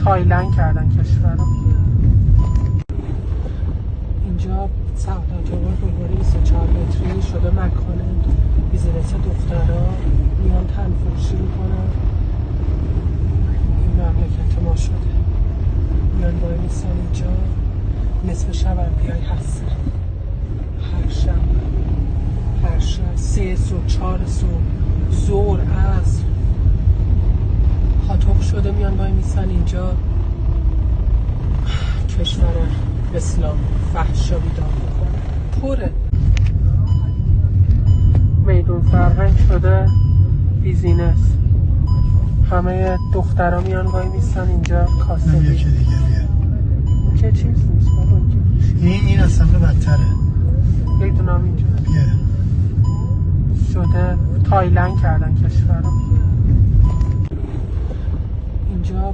تایلند کردن کشور رو. اینجا سعادت‌آباد بلوار 24 متری شده مکان بیزینس دخترها، میان تنفروشی میکنن. این مملکت ما شده، میان وای میسن اینجا، نصف شب هم بیای هستن، هر شب 3 صبح 4 صبح ظهر عصر خاطب شده میان وای میسن اینجا. کشور اسلام فحشا بیدار میکنه، پره. میدون فرهنگ شده بیزینس، همه دخترها میان وای میسن اینجا کاسبی. بیا که دیگه بیا که چیز نیست بابا، این اصلا بدتره. میدونم اینجا بیا شده تایلند کردن کشور رو. اینجا